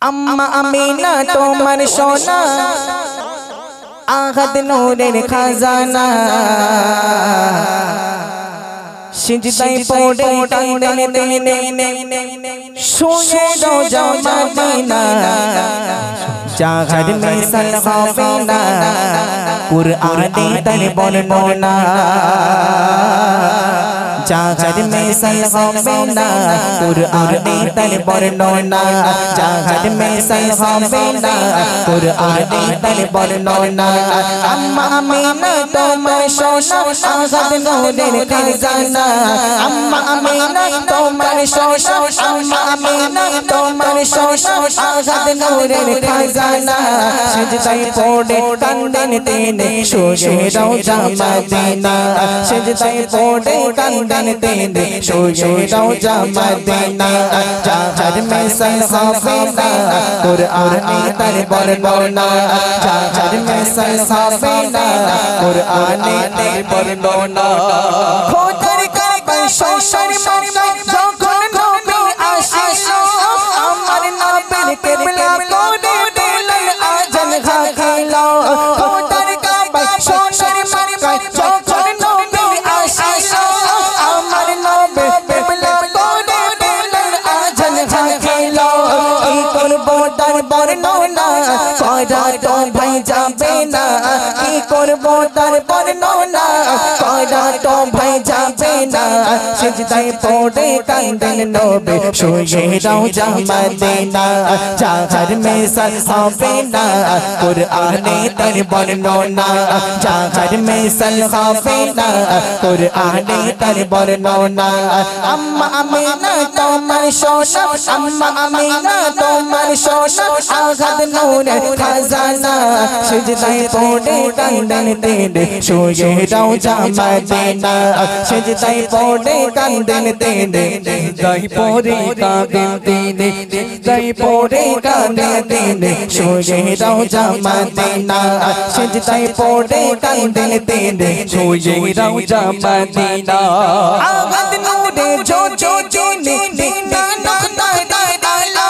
আম্মা আমিনা তোমার সোনা আহাদ নূরের খাজানা সিজদায় পড়ে কাঁদেন তিনি শুয়ে রোজা মদিনা জাহার মিসাল হবে না কুরআনে তার বর্ণনা জাহার মিসাল হবে না কুরআনে তার বর্ণনা জাহার মিসাল হবে না কুরআনে তার বর্ণনা আম্মা আমিনা তোমার সোনা আহাদ নূরের খাজানা আম্মা আমিনা তোমার সোনা আম্মা আমিনা তোমার সোনা আহাদ নূরের খাজানা সিজদায় পড়ে কাঁদেন তিনি শুয়ে রোজা মদিনা সিজদায় পড়ে কাঁদেন তিনি শুয়ে রোজা মদিনা জাহার মিসাল হবে না কুরআনে তার বর্ণনা জাহার মিসাল হবে না কুরআনে তার বর্ণনা খোদার কাবা সংসার মক্কা যখন নবী আসিল আমার নবীর কিবলা করে দিলেন আজান খাইল খোদার কাবা সংসার মক্কা যখন নবী আসিল আমার নবীর কিবলা করে দিলেন আজান খাইল কি করব তার বর্ণনা করা তো ভাই যাবে না কি করব তার বর্ণনা করা তো ভাই যাবে না সিজদায় পড়ে কাঁদেন নবী শুয়ে রোজা মদিনা জাহার মিসাল হবে না কুরআনে তার বর্ণনা জাহার মিসাল হবে না কুরআনে তার বর্ণনা আম্মা আমিনা তোমার সোনা আম্মা আমিনা তোমার সোনা আহাদ নূরের খাজানা সিজদায় পড়ে কাঁদেন তিনি শুয়ে রোজা মদিনা সিজদায় পড়ে কাঁদেন তিনি সিজদায় পড়ে কাঁদেন তিনি সিজদায় পড়ে কাঁদেন তিনি শুয়ে রোজা মদিনা সিজদায় পড়ে কাঁদেন তিনি শুয়ে রোজা মদিনা আহাদ নূরের জোজনি দিনা নখদায় ডালা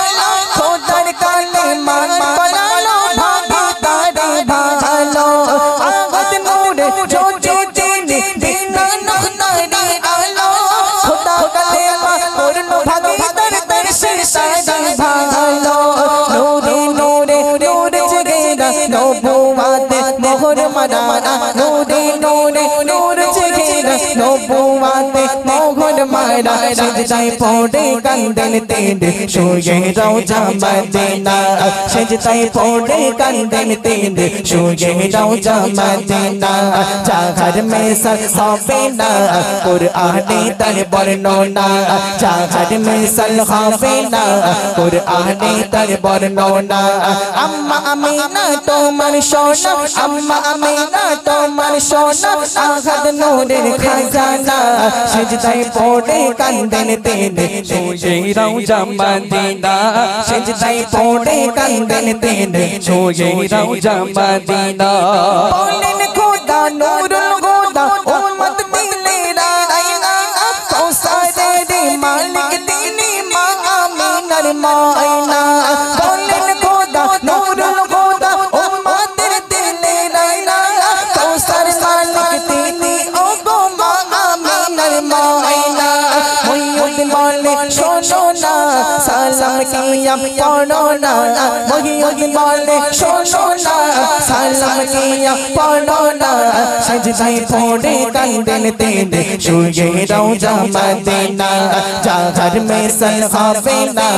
খোদার কালেমা বলালো ভাবি তারে ভালো আহাদ নূরের জোজনি দিনা নখদায় ডালা খোদা কালেমা পড়লো ভাবি তার শেষায় ভালো নূরে নূরে নূরে জেগেরা নবুয়াতে মোহর মারা নূরে নূরে নূরে জেগেরা নবুয়াতে মোহর মারা সিজদায় পড়ে কাঁদেন তিনি শুয়ে রোজা মদিনা সিজদায় পড়ে কাঁদেন তিনি শুয়ে রোজা মদিনা জাহার মিসাল হবে না কুরআনে তার বর্ণনা জাহার মিসাল হবে না কুরআনে তার বর্ণনা আম্মা আমিনা তোমার সোনা আম্মা আমিনা তোমার সোনা আহাদ নূরের খাজানা সিজদায় পড়ে কাঁদেন তিনি শুয়ে রোজা মদিনা সিজদায় পড়ে কাঁদেন তিনি শুয়ে রোজা মদিনা বলেন খোদা নূরুল হুদা উম্মত দিলে রায়না কৌসারের মালিক তিনি মা আমিনার মায়না বলেন খোদা নূরুল হুদা উম্মতের দিলে রায়না কৌসার মালিক তিনি ও গো মা আমিনার মায়না মুহিউদ্দিন বলে শোনো না সালাম কিয়া পড়ো না মুহিউদ্দিন বলে শোনো না সালাম কিয়া পড়ো না সিজদায় পড়ে কাঁদেন তিনি শুয়ে রোজা মদিনা জাহার মিসাল হবে না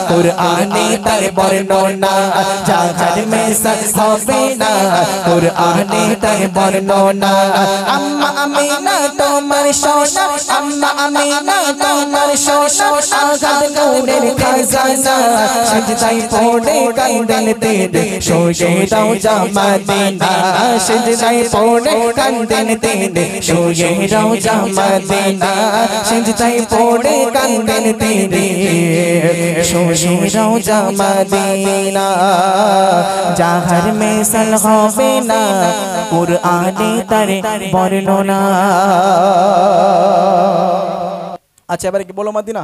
কুরআনে তার বর্ণনা জাহার মিসাল হবে না কুরআনে তার বর্ণনা আম্মা আমিনা তোমার সোনা আম্মা আমিনা তোমার সোনা আহাদ নূরের খাজানা সিজদায় পড়ে কাঁদেন তিনি শুয়ে রোজা মদিনা সিজদায় পড়ে কাঁদেন তিনি শুয়ে রোজা মদিনা সিজদায় পড়ে কাঁদেন তিনি শুয়ে রোজা মদিনা জাহার মিসাল হবে না কুরআনে তার বর্ণনা। আচ্ছা এবারে কি বলো মদিনা।